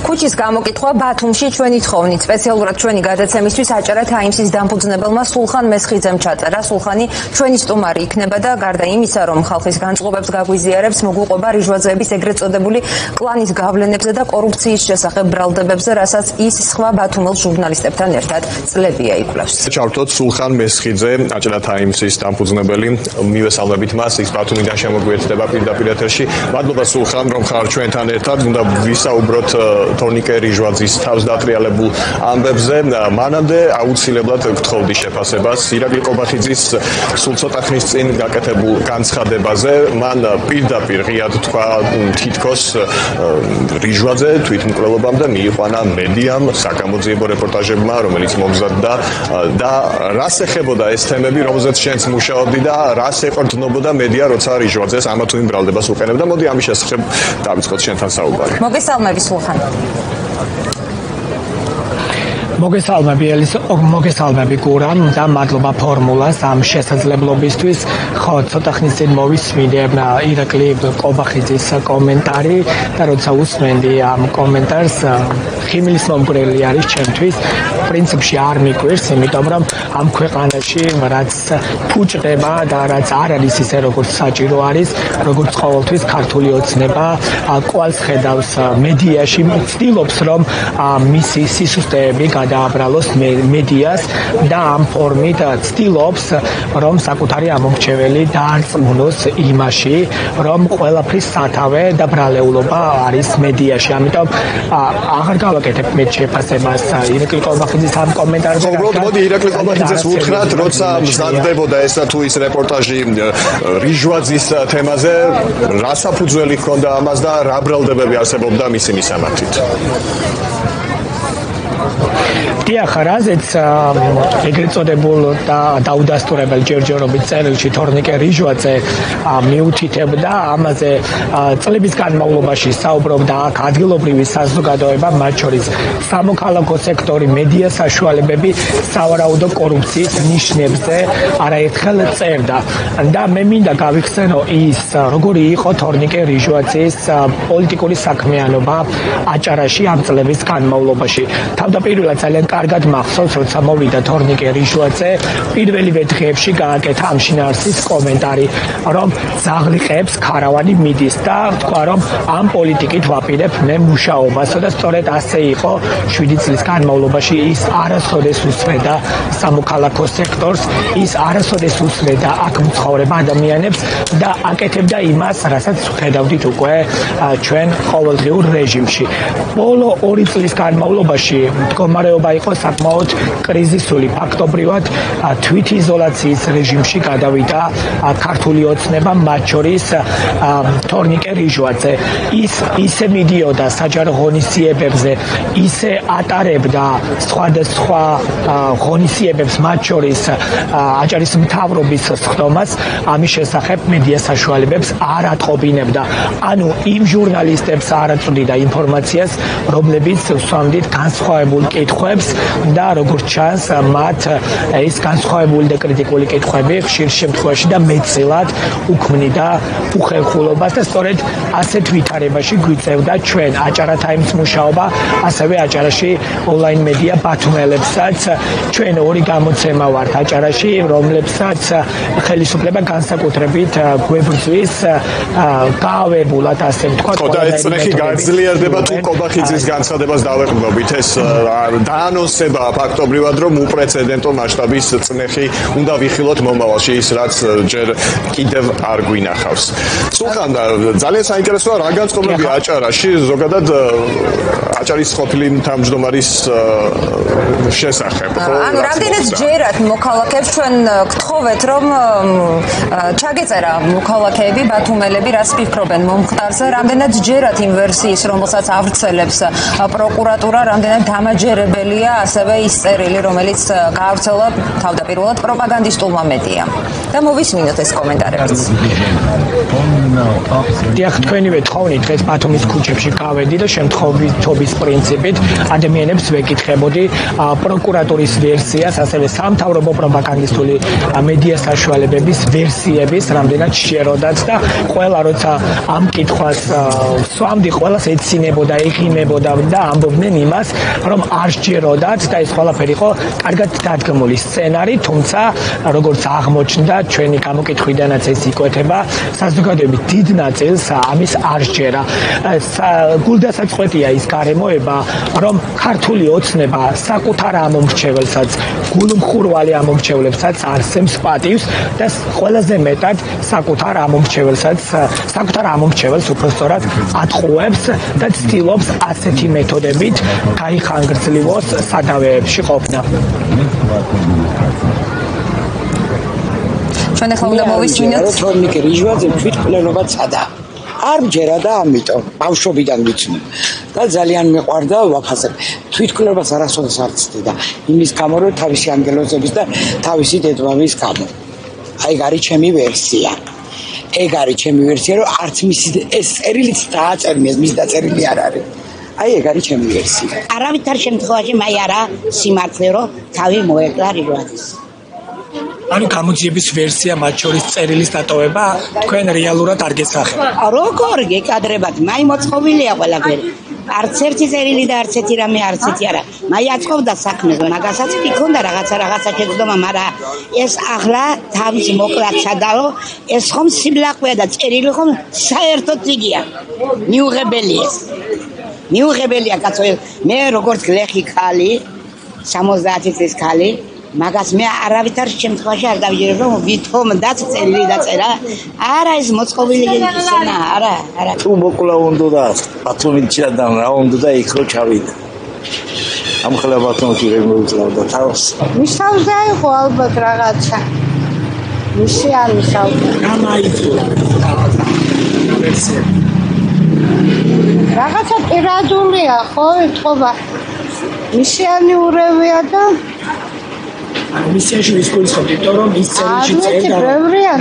ქუჩის გამოკითხვა ბათუმში ჩვენი თხოვნით სპეციალურად ჩვენი გადაცემისთვის აჭარა თაიმსის დამფუძნებელმა სულხან მესხიძემ ჩაწერა. სულხანი ჩვენი სტუმარი იქნება და გარდა იმისა, რომ ხალხის განწყობებს გაგვიზიარებს, მოგვიყვება რიჟვაძეების ეგრეთ წოდებული კლანის გავლენებზე და კორუფციის შესახებ ბრალდებებზე, რასაც ის სხვა ბათუმელ ჟურნალისტებთან ერთად წლებია იკვლევს. ჩავთოთ სულხან მესხიძე, აჭარა თაიმსის დამფუძნებელი. მივესალმებით მას, ის ბათუმიდან შემოგვიერთდება პირდაპირ ეთერში. მადლობა სულხან, რომ ხარ ჩვენთან ერთად. უნდა ვისაუბროთ თორნიკე რიჟვაძის თავსდატრიალებულ ამბებზე. მანამდე აუცილებლად გთხოვდი შეფასებას ირაკლი ყობახიძის სულ ცოტა ხნის წინ გაკეთებულ განცხადებაზე. მან პირდაპირ ღიად თქვა თითქოს რიჟვაძე თვითმკვლელობამ და მიიყვანა მედიამ, საკამოძიებო რეპორტაჟებმა, რომელიც მომზადდა და რას ეხებოდა ეს თემები, რომელზეც შენც მუშაობდი და რას ეყრდნობოდა მედია, როცა რიჟვაძეს ამა თუ იმ ბრალდებას უყენებდა. მოდი ამის შესახებ დავიწყოთ შენთან საუბარი. მოგესალმები სულხან. მოგესალმები გურამ და მადლობა ფორმულას ამ შესაძლებლობისთვის. ხო, ცოტა ხნის წინ მოვისმინე ირაკლი ყობახიძის კომენტარი და როცა უსმენდი ამ კომენტარს, ხიმლის მომგვრელი არის ჩემთვის. პრინციპში არ მიკვირს, იმიტომ რომ ამ ქვეყანაში რაც ფუჭდება და რაც არ არის ისე როგორც საჭირო არის, როგორც ყოველთვის ქართული ოცნება კვალს ხედავს მედიაში, ცდილობს რომ მისი სისუსტეები დააბრალოს მედიას და ამ ფორმით ცდილობს რომ საკუთარი ამომრჩეველი დაარწმუნოს იმაში რომ ყველაფრის სათავე და ბრალეულობა არის მედიაში. ამიტომ აღარ გავაკეთებ მე შეფასებას ირაკლი ყობახიძის ამ კომენტარზე. უბრალოდ მოდი ირაკლი ყობახიძეს ვუთხრათ, როცა მზადდებოდა ესა თუ ის რეპორტაჟი რიჟვაძის თემაზე, რა საფუძველი ჰქონდა ამას და რა ბრალდებები არსებობდა მისი მისამართით? დიახ, რაზეც ეგრეთ წოდებულ და დაუდასტურებელ ჯერჯერობით წერილში თორნიკე რიჟვაძე მიუთითებდა, ამაზე წლების განმავლობაში საუბრობდა აქ ადგილობრივი საზოგადოება, მათ შორის სამოქალაქო სექტორი, მედია საშუალებები სავარაუდო კორუფციის ნიშნებზე არაერთხელ წერდა და მე მინდა გავიხსენო ის, როგორი იყო თორნიკე რიჟვაძის პოლიტიკური საქმიანობა აჭარაში ამ წლების განმავლობაში. თავდაპირველად ძალიან კარგად მახსოვს, როცა მოვიდა თორნიკე რიჟვაძე, პირველივე დღეებში გააკეთა ამ შინაარსის კომენტარი, რომ ძაღლიყებს ქარავანი მიდის და თქვა, რომ ამ პოლიტიკით ვაპირებ მე მუშაობას და სწორედ ასე იყო 7 წლის განმავლობაში. ის არასოდეს უსმენდა სამოქალაქო სექტორს, ის არასოდეს უსმენდა აქ მცხოვრებ ადამიანებს და აკეთებდა იმას, რასაც ხედავდით უკვე ჩვენ ყოველდღიურ რეჟიმში. ბოლო 2 წლის განმავლობაში მდგომარეობა იყო საკმაოდ კრიზისული. ფაქტობრივად თვითიზოლაციის რეჟიმში გადავიდა ქართული ოცნება, მათ შორის თორნიკე რიჟვაძე. ის ისე მიდიოდა საჯარო ღონისძიებებზე, ისე ატარებდა სხვადასხვა ღონისძიებებს, მათ შორის აჭარის მთავრობის სხდომას, ამის შესახებ მედია საშუალებებს არ ატყობინებდა. ანუ იმ ჟურნალისტებს არ აწვდიდა ინფორმაციას, რომლებიც სვამდით განსხვავებულ კითხვებს და როგორც ჩანს, მათ ეს განსხვავებული და კრიტიკული კითხვები ხშირ შემთხვევაში და მეტწილად უქმნიდა უხერხულობას და სწორედ ასეთ ვითარებაში გვიწევდა ჩვენ აჭარა თაიმს მუშაობა, ასევე აჭარაში ონლაინ მედია ბათუმელებსაც. ჩვენ ორი გამოცემა ვართ აჭარაში, რომლებსაც ხელისუფლება განსაკუთრებით გვებრძვის გაავებულად, ასე ვთქვათ. ხო, და ეს წნეხი გაძლიერდება თუ ყობახიძის განცხადებას დავეყრდნობით. ეს დაანონსება ფაქტობრივად, რომ უპრეცედენტო მასშტაბის წნეხი უნდა ვიხილოთ მომავალში, ის რაც ჯერ კიდევ არ გვინახავს. სულხან, ძალიან საინტერესოა რა განწყობები აჭარაში, ზოგადად აჭარის ყოფილი თავმჯდომარის შესახებ. ანუ რამდენად ჯერათ მოქალაქეებს ჩვენ გთხოვეთ, რომ ჩაგეწერა მოქალაქეები, ბათუმელები რას ფიქრობენ მომხდარზე, რამდენად ჯერათ იმ ვერსიის, რომელსაც ავრცელებს პროკურატურა, რამდენად დამაჯერებელია ასევე ის წერილი, რომელიც გაავრცელა თავდაპირველად პროპაგანდისტულმა მედიამ. და მოვისმინოთ ეს კომენტარებიც. დიახ, თქვენივე თხოვნით დღეს ბათუმის ქუჩებში გავედი და შემთხვევითობის პრინციპით ადამიანებს ვეკითხებოდი პროკურატურის ვერსიას, ასევე სამთავრობო პროპაგანდისტული მედია საშუალებების ვერსიების რამდენად შეეროდათ და ყველა როცა ამ კითხვას სვამდი, ყველას ეცინებოდა, ეღიმებოდა და ამბობდნენ იმას, რომ არ სჯეროდათ და ეს ყველაფერი იყო კარგად დადგმული სცენარი, თუმცა როგორც აღმოჩნდა ჩვენი გამოკითხვიდანაც ეს იკვეთება, საზოგადოების დიდ ნაწილს ამის არ სჯერა. გულდასაწყვეტია ის გარემოება, რომ ქართული ოცნება საკუთარ ამომრჩეველსაც, გულმხურვალი ამომრჩეველებსაც არსებს პატივს და ყველაზე მეტად საკუთარ ამომრჩეველს უпростоრად ატყუებს და ცდილობს ასეთი მეთოდებით გაიხანგრძლივოს სადავეებში ყოფნა. ჩვენ ახლა უნდა მოვისმინოთ თორნიკე რიჟვაძე თვითმკვლელობა წადა. არ მჯერა და ამიტომ ბავშვობიდან ვიცნობ და ძალიან მეყვარდა ვაფასებ. თვითმკვლელობას არასოდეს არ ცდიდა იმის გამო, რომ თავისი ანგელოზების და თავისი დედმამის გამო. ეგ არის ჩემი ვერსია. რომ არც მისი ეს წერილიც დააწერმეს, მის დაწერილი არ არის. ეგ არის ჩემი ვერსია. არავითარ შემთხვევაში მაი არა სიმართლე, რომ თავი მოეკლა რიჟვაძეს. ანუ გამოძიების ვერსია მათ შორის წერილის დატოვება თქვენ რეალურად არ გესახებთ. როგორ გეკადრებათ? მაი მოწყობილია ყველაფერი. არც ერთი წერილი და არც ერთი რამე არც ერთი არა. მაი აწყობდა საქმეს, მაგასაც კი ქონდა რაღაცა შეცდომა, მაგრამ ეს ახლა თავის მოკლა ჩადაო, ეს ხომ სიმლახვეა და წერილი ხომ საერთოდ იგია. მიუღებელია კაცო, მე როგორც გლეხი ხალი, 70 წლის ხალი, მაგას მე არავითარ შემთხვევაში არ დავიჯერებ, რომ ვითომ დაწერილი დაწერა. არა ეს მოწყობილი ისენა, არა. თუ მოკლა უნდა და ბათუმიდან რა უნდა და იქ რო ჩავიდა. ამ ხლა ბათუმში რე მოუწევდა თავს. მისავზე იყო ალბათ რაღაცა. მისი არ მისავზე. რაღაცა პირადულია, ხო, ეთყობა. მისიანი ურევია და მისიაში ის გულისხმობთ, იმიტომ რომ ის წერილში წერდა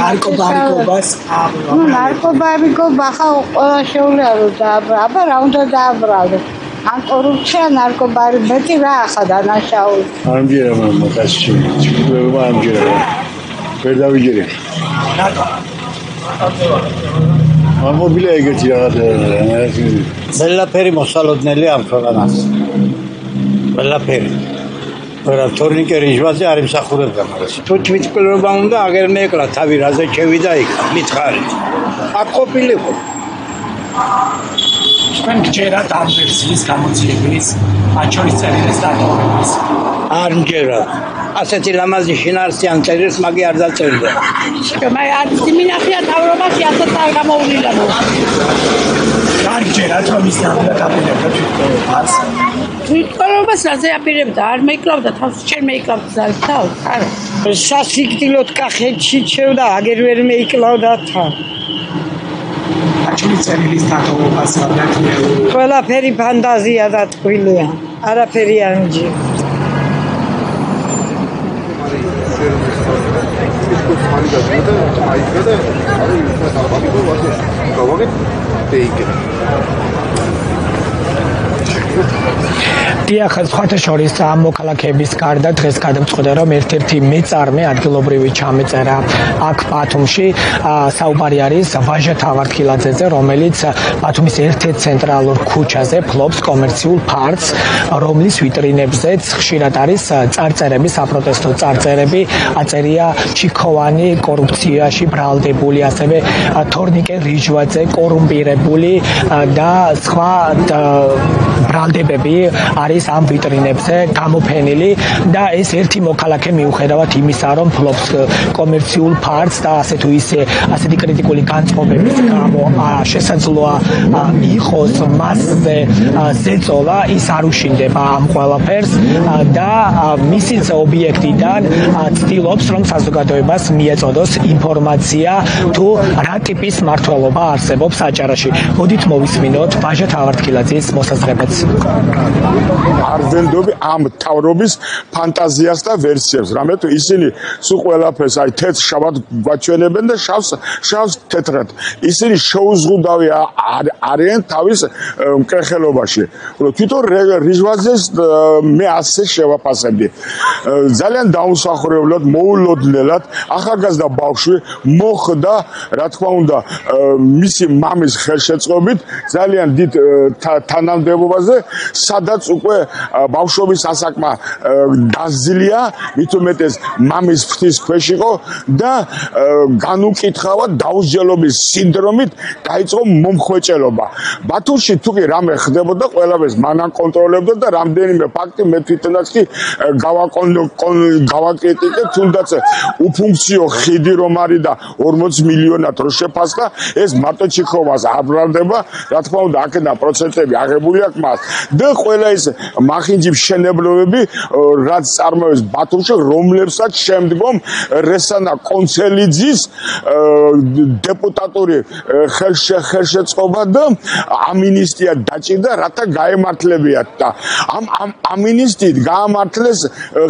ნარკობარიკობას. ნარკობარიკობა ხა ყველა შეუძლია რომ დააბრალო. აბა რა უნდა დააბრალო? ან კორუფცია, ნარკობარი, მეტი რა ახლა დანაშაული. არ მჯერა მაგაში, ჩიქუება არ მჯერა. ვერ დავიჯერე. ამობილა ეგეთი რაღაცა. ყველაფერი მოსალოდნელი ამ ქვეყანას. ყველაფერი. თორნიკე რიჟვაძე არ იმსახურებდა მაგას. თუ თვითმკვლელობა უნდა აგერ მეეკლა თავი რაზე შევიდა იქ მითხარით. აქ ყოფილიყო. თქვენ გჯერათ ამ ვერსიის გამოძიების, მათ შორის წერილის დატოვების. არ მჯერა. ასეთი ლამაზი შინაარსიან წერილს მაგი არ დაწერდა. მაი არ მინახია თავრობაში ასეთ არ გამოუვლილა. არ გჯერათ რომ ის დაპირებდა თვითმკვლელობას. თვითმკვლელობას რაზე აპირებდა? არ მეკლავდა თავს, შენ მეკლავდა თავს? არა. სასიკვდილოდ კახეთში ჩევდა, აგერ ვერ მეიკლავდა თან. აჩვენი წერილის დატოვებას გადაჭრია. ყველაფერი ფანტაზია და ტყუილია. არაფერი არ მჯერა. დიახ, სხვათა შორის ამ მოქალაქეების გარდა დღეს გადამწყვეტა, რომ ერთ-ერთი მეწარმე ადგილობრივი ჩამეწერა აქ ბათუმში. საუბარი არის ვაჟა თავარქილაძეზე, რომელიც ბათუმის ერთ-ერთ ცენტრალურ ქუჩაზე ფლობს კომერციულ ფარცს, რომლის ვიტრინებზეც ხშირად არის წარწერები, საპროტესტო წარწერები, აწერია ჩიქოვანი კორუფციაში ბრალდებული, ასევე თორნიკე რიჟვაძე კორუმპირებული და სხვა ბრალდებები არის ამ ვიტრინებზე გამოფენილი და ეს ერთი მოქალაქე მიუხედავად იმისა, რომ ფლობს კომერციულ ფარცს და ასე თუ ისე ასეთი კრიტიკული განწყობების გამო შესაძლოა იყოს მასზე ზეწოლა, ის არ უშინდება ამ ყველაფერს და მისი ობიექტიდან ცდილობს, რომ საზოგადოებას მიეწოდოს ინფორმაცია თუ რა ტიპის მმართველობა არსებობს აჭარაში. მოდით მოვისმინოთ ვაჟა თავარქილაძის მოსაზრება. რამაც არ ვენდობი ამ თავრობის ფანტაზიას და ვერსიებს, რამე თუ ისინი სულ ყველაფერს აი თეთრ შავად გვაჩვენებენ და შავს თეთრად. ისინი შეუზღუდავი არიან თავის მკერხელობაში. თვითონ რიჟვაძეს მე ასე შევაფასებდი. ძალიან დაუსახურებლად, მოულოდნელად ახალგაზრდა ბავშვი მოხდა, რა თქმა უნდა, მისი მამის ხელშეწყობით ძალიან დიდ თანამდებობაზე, სადაც უკვე ბავშვობის ასაკმა დაზლია, მით უმეტეს მამის ფრთის ქვეშ იყო და განუკითხავად დაუსჯელობის სინდრომით დაიწყო მომხვეჭელობა. ბათუმში თუ კი რამე ხდებოდა, ყველაფერს მან აკონტროლებდა და რამდენიმე ფაქტი მე თვითონაც კი გავაკრიტიკე, თუნდაც უფუნქციო ხიდი რომ არის და 40 მილიონად რო შეფასდა, ეს მარტო ჩიქოვას აბრალდება, რა თქმა უნდა, აქედან პროცენტები აღებული აქვს მას. და ყველა ეს მახინჯი მშენებლობები, რაც წარმოებს ბათუმში, რომლებსაც შემდგომ რესანა კონცელიძის დეპუტატური ხელშეწყობა და ამინისტია დაჭირდა, რათა გაემართლებიათ და ამ ამინისტიით გაამართლეს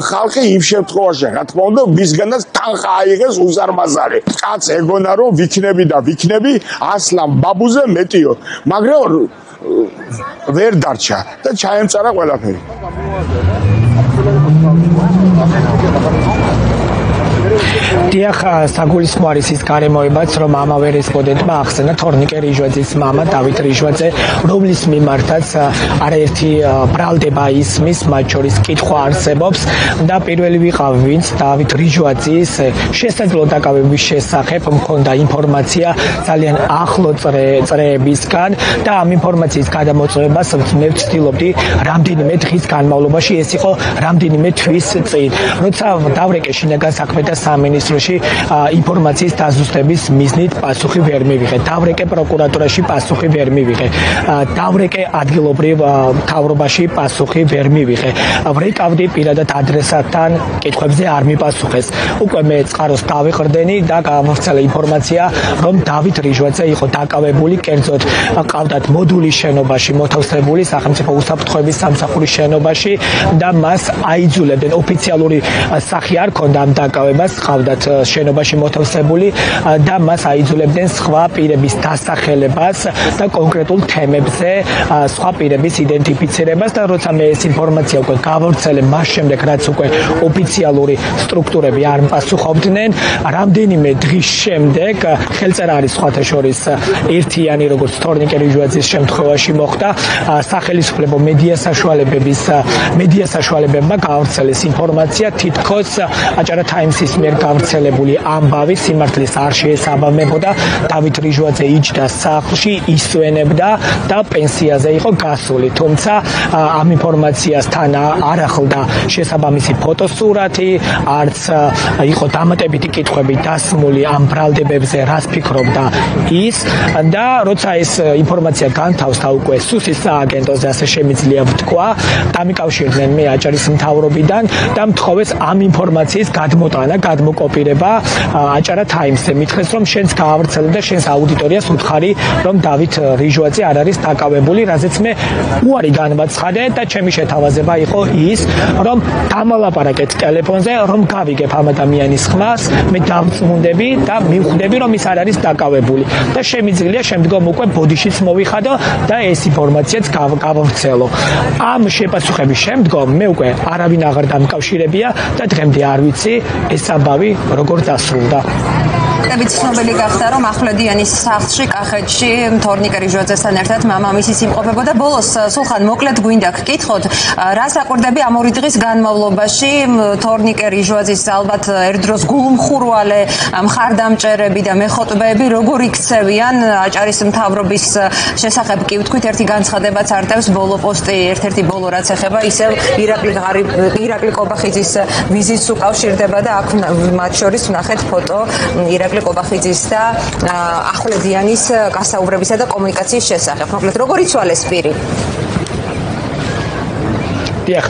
ხალხი იმ შემთხვევაში, რა თქმა უნდა, მისგანაც თანხა აიღეს უზარმაზარი. კაც ეგონა რომ ვიქნები ასლან ბაბუზე მეტიო, მაგრამ ვერ დარჩა და ჩაემწარა ყველაფერი. დიახ, საგულისხმო არის ის გარემოებაც, რომ ამავე რესპონდენტმა ახსენა თორნიკე რიჟვაძის მამა დავით რიჟვაძე, რომლის მიმართაც არაერთი ბრალდება ისმის, მათ შორის კითხვა არსებობს და პირველი ვიყავ, ვინც დავით რიჟვაძის შესაძლო დაკავების შესახებ მქონდა ინფორმაცია ძალიან ახლო წრეებისგან და ამ ინფორმაციის გადამოწმებას მე ვცდილობდი რამდენიმე დღის განმავლობაში, ეს იყო რამდენიმე თვის წინ, როცა დავრეკე შინაგან საქმეთა სამინისტროში ინფორმაციის დაზუსტების მიზნით პასუხი ვერ მივიღე. დავრეკე პროკურატურაში პასუხი ვერ მივიღე. დავრეკე ადგილობრივ მთავრობაში პასუხი ვერ მივიღე. ვრეკავდი პირადად ადრესატთან, კითხვებზე არ მიპასუხეს. უკვე მე წყაროს დავიყრდენი და გამოვცელა ინფორმაცია, რომ დავით რიჟვაძე იყო დაკავებული, კერძოდ ყავდათ მოდულის შენობაში მოთავსებული სახელმწიფო უსაფრთხოების სამსახურის შენობაში და მას აიძულებდნენ, ოფიციალური სახი არ ქონდა ამ დაკავებას, ყავდათ შენობაში მოთავსებული და მას აიძულებდნენ სხვა პირების დასახელებას და კონკრეტულ თემებზე სხვა პირების იდენტიფიცირებას და როცა მე ეს ინფორმაცია უკვე გავავრცელე, მას შემდეგ რაც უკვე ოფიციალური სტრუქტურები არ პასუხობდნენ, რამდენიმე დღის შემდეგ ხელწერა არის სხვათა შორის ერთიანი, როგორც თორნიკე რიჟვაძის შემთხვევაში მოხდა, სახელმწიფო მედია საშუალებებმა გაავრცელეს ინფორმაცია, თითქოს აჭარა ტაიმსის მიერ გავრცელებული ამბავი სიმართლეს არ შეესაბამებოდა, დავით რიჟვაძე იჯდა სახლში, ისვენებდა და პენსიაზე იყო გასული, თუმცა ამ ინფორმაციასთან არ ახლდა შესაბამისი ფოტოსურათი, არც იყო დამატებითი კითხვები დასმული ამ ბრალდებებზე, რას ფიქრობდა ის და როცა ეს ინფორმაცია განთავსდა უკვე სუსის სააგენტოზე, ასე შემიძლია ვთქვა, დამიკავშირდნენ მე აჭარის მთავრობიდან და მთხოვეს ამ ინფორმაციის გადმოკოპირება აჭარა ტაიმსზე, მითხრეს რომ შენს გაავრცელე და შენს აუდიტორიას უთხარი რომ დავით რიჟვაძე არ არის დაკავებული, რაზეც მე უარი განვაცხადე და ჩემი შეთავაზება იყო ის, რომ დამალაპარაკეთ ტელეფონზე, რომ გავიგებ ამ ადამიანის ხმას, მე დავწმუნდები და მივხვდები რომ ის არ არის დაკავებული და შემიძლია შემდგომ უკვე ბოდიშიც მოვიხადო და ეს ინფორმაციაც გავავრცელო. ამ შეპასუხების შემდგომ მე უკვე არავინ აღარ დამკავშირებია და დღემდე არ ვიცი ეს ამბავი როგორ დასრულდა. ფაქტები ცნობილი გახდა, რომ ახვლედიანის სახლში, კახეთში თორნიკე რიჟვაძესთან ერთად მამამისიც იმყოფებოდა. ბოლოს სულხან, მოკლედ გვინდა გკითხოთ, რა საკვირდები ამ ორი დღის განმავლობაში თორნიკე რიჟვაძის ალბათ ერთდროს გულმხურვალე მხარდამჭერები და მეხოტბეები როგორ იქცევიან აჭარის მთავრობის შესახებ კი ვთქვით, ერთი განცხადებაც არტევს ბოლო პოსტი, ერთ-ერთი ბოლო რაც ეხება, ისევ ირაკლი კობახიძის ვიზიტს უკავშირდება და აქ მათ შორის ვნახეთ ფოტო ირაკლი კობახიძის და ახვლედიანის გასაუბრებისა და კომუნიკაციის შესახებ. მოკლედ, როგორ იცვალეს პირი? დიახ,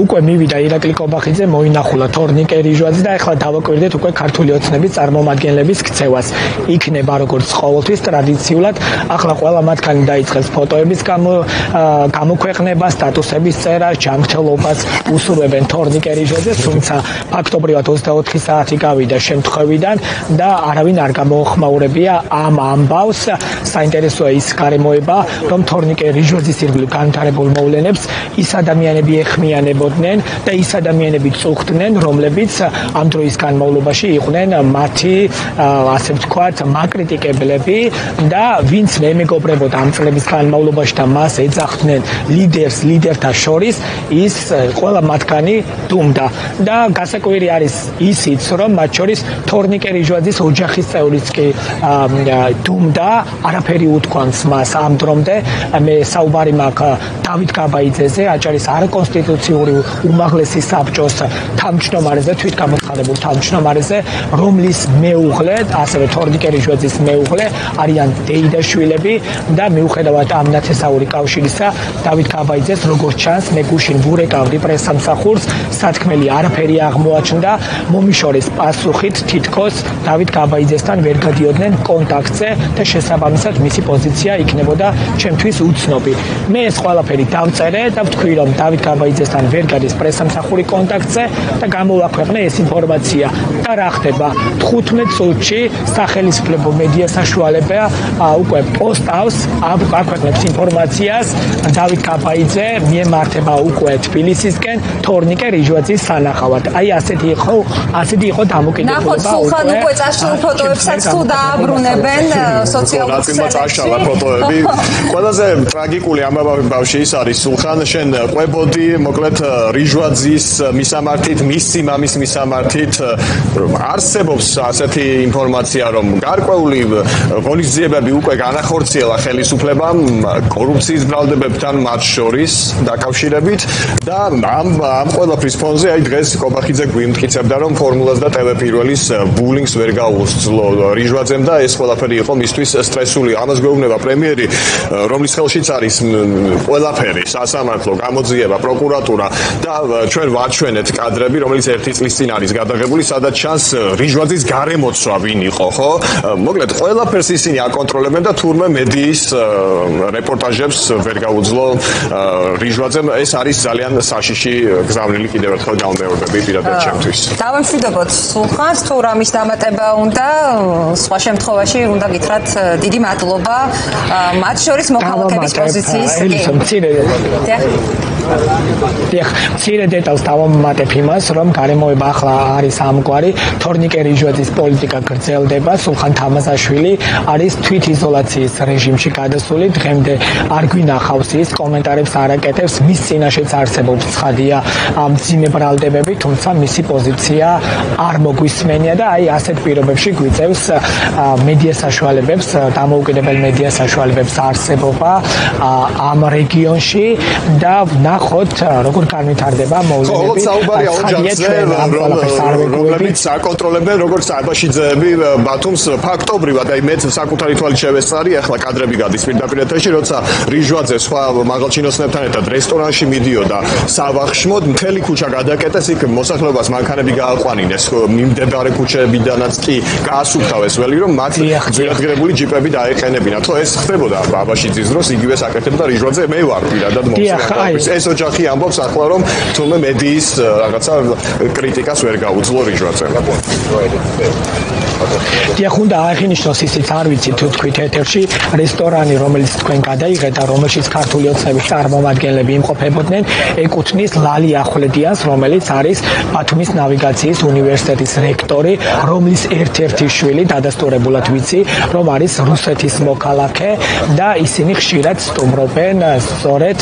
უკვე მივიდა ირაკლი კობახიძე, მოინახულა თორნიკე რიჟვაძე და ახლა დავაკვირდეთ უკვე ქართული ოცნების წარმომადგენლების ქცევას. იქნება როგორც ყოველთვის ტრადიციულად, ახლა ყველა მათგანი დაიწყებს ფოტოების გამოქვეყნება, სტატუსების წერა, ჯანმრთელობას უსურვებენ თორნიკე რიჟვაძეს, თუმცა ფაქტობრივად 24 საათი გავიდა შემთხვევიდან და არავინ არ გამოხმაურებია ამ ამბავს. საინტერესოა ის გარემოება, რომ თორნიკე რიჟვაძის ირგვლივ განვითარებულ მოვლენებს ის ადამიანები ეხმიანებოდნენ და ის ადამიანები წუხდნენ, რომლებიც ამ დროის განმავლობაში იყვნენ მათი, ასე ვთქვათ, მაკრიტიკებლები და ვინც მემეგობრებოდა ამ წლების განმავლობაში და მას ეძახდნენ ლიდერთა შორის, ის ყველა მათგანი დუმდა და გასაკვირი არის ისიც, რომ მათ შორის თორნიკე რიჟვაძის ოჯახის წევრიც კი დუმდა, არაფერი უთქვამს მას ამ დრომდე. მე საუბარი მაქვს დავით გაბაიძეზე, აჭარის არაკონსტიტუციური უმაღლესი საბჭოს თავმჯდომარეზე, თვითგამოცხადებულ თავმჯდომარეზე, რომლის მეუღლე, ასევე თორნიკე რიჟვაძის მეუღლე არიან დეიდაშვილები და მიუხედავად ამ ნათესაური კავშირისა, დავით გაბაიძეს როგორც ჩანს, მე გუშინ ვურეკავდი პრესსამსახურს, სათქმელი არაფერი აღმოაჩნდა, მომიშორეს პასუხით თითქოს დავით გაბაიძესთან ვერ გადიოდნენ კონტაქტზე და შესაბამისად მისი პოზიცია იქნებოდა ჩემთვის უცნობი. მე ეს ყველაფერი დავწერე და ვთქვი, რომ დავით გაბაიძესთან ვერ გადის პრესსამსახური კონტაქტზე და გამოვაქვეყნე ეს ინფორმაცია. და რა ხდება? 15 წუთში სახელმწიფო მედია საშუალება უკვე პოსტავს, აქვეყნებს ინფორმაციას, დავით გაბაიძე მიემართება უკვე თბილისისკენ თორნიკე რიჟვაძის სანახავად. აი ასეთი იყო დამოკიდებულება. ნახოთ, სულხან უკვე წაშლილ ფოტოებსაც თუ დააბრუნებენ სოციალურ ქსელებში. ფოტოები. ყველაზე ტრაგიკული ამბავი ბავშვი ის არის, სულხან, შენ ყვებოდი, მოკლედ რიჟვაძის მისამართით, მისი მამის მისამართით, არსებობს ასეთი ინფორმაცია, რომ გარკვეული ღონისძიებები უკვე განახორციელა ხელისუფლებამ კორუფციის ბრალდებებთან მათ შორის დაკავშირებით და ამ ყველაფრის ფონზე აი დღეს კობახიძე გვიმტკიცებდა, რომ ფორმულას და ტელეპირველის ბულინგს ვერ გაუძლო რიჟვაძემ და ეს ყველაფერი იყო მისთვის სტრესული. ამას გვეუბნება პრემიერი, რომლის ხელშიც არის ყველაფერი, სასამართლო, გამოძიება, პროკურატურა და ჩვენ ვაჩვენეთ კადრები, რომელიც ერთი წლის წინ არის გადაღებული, სადაც ჩანს რიჟვაძის გარემოცვა ვინ იყო, ხო? მოკლედ ყველაფერს ისინი აკონტროლებენ და თურმე მედიის რეპორტაჟებს ვერ გაუძლო რიჟვაძემ. ეს არის ძალიან საშიში გზავნილი კიდევ ერთხელ გამეორდები პირადად ჩემთვის. დავემშვიდობოთ სულხანს, თუ რამის დამატება უნდა, სხვა შემთხვევაში უნდა გითხრათ დიდი მადლობა მათ შორის მოქალაქეების პოზიციის. მცირე დეტალს დავამატებ იმას, რომ გარემოება ახლა არის ამგვარი, თორნიკე რიჟვაძის პოლიტიკა გრძელდება, სულხან თამაზაშვილი არის თვითიზოლაციის რეჟიმში გადასული, დღემდე არ გვინახავს ის, კომენტარებს არ აკეთებს, მის წინაშეც არსებობს ცხადია მძიმე ბრალდებები, თუმცა მისი პოზიცია არ მოგვისმენია და აი ასეთ პირობებში გვიწევს მედია საშუალებებს, დამოუკიდებელ მედია საშუალებებს არსებობა ამ რეგიონში და ნახოთ როგორ განვითარდება მოვლენები. საუბარია ოჯახზე, რომლებიც აკონტროლებენ როგორც აბაშიძეები ბათუმს ფაქტობრივად, აი მეც საკუთარი თვალით შევესწარი, ახლა კადრები გადის პირდაპირ ეთერში, როცა რიჟვაძე სხვა მაღალჩინოსნებთან ერთად რესტორანში მიდიოდა სავახშმოდ, მთელი ქუჩა გადაკეტეს, იქ მოსახლეობას მანქანები გააყვანინეს, მიმდებარე ქუჩებიდანაც კი გაასუფთავეს ველი, რომ მათ ძვირადღირებული ჯიპები დაეყენებინათ. ხო, ეს ხდებოდა აბაშიძის დროს, იგივე საკეთებდა რიჟვაძე, მე ვარ პირადად მოსახლეობის. ეს ოჯახი ამბობს ახლა, რომ თუმე მედიის რაღაცა კრიტიკას ვერ გაუძლო რიჟვაძემ. დიახ, უნდა აღინიშნოს ისიც არ ვიცი თუ თქვით ეთერში, რესტორანი, რომელიც თქვენ გადაიღეთ და რომელშიც ქართული ოცნების წარმომადგენლები იმყოფებოდნენ, ეკუთვნის ლალი ახვლედიანს, რომელიც არის ბათუმის ნავიგაციის უნივერსიტეტის რექტორი, რომლის ერთ-ერთი შვილი დადასტურებულად ვიცი, რომ არის რუსეთის მოქალაქე და ისინი ხშირად სტუმრობენ სწორედ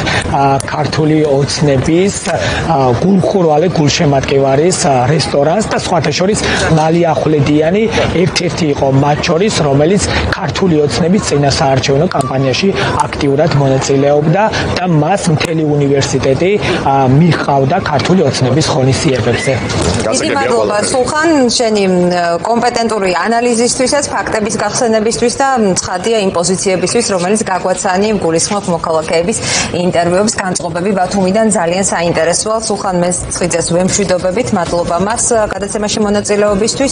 ქართული ოცნების გულხურვალე გულშემატკივარის რესტორანს და სხვათა შორის ლალი ახვლედიანი ერთ-ერთი იყო მათ შორის, რომელიც ქართული ოცნების წინასაარჩევნო კამპანიაში აქტიურად მონაწილეობდა და მას მთელი უნივერსიტეტი მიჰყავდა ქართული ოცნების ღონისძიებებზე. დიდი მადლობა სულხან, შენი კომპეტენტური ანალიზისთვისაც, ფაქტების გახსენებისთვის და ცხადია იმ პოზიციებისთვის, რომელიც გაგვაცანი გულისხმობ მოქალაქეების ინტერვიუებს, განწყობები ბათუმიდან ძალიან საინტერესოა. სულხან მესხიძეს ვემშვიდობებით, მადლობა მას გადაცემაში მონაწილეობისთვის.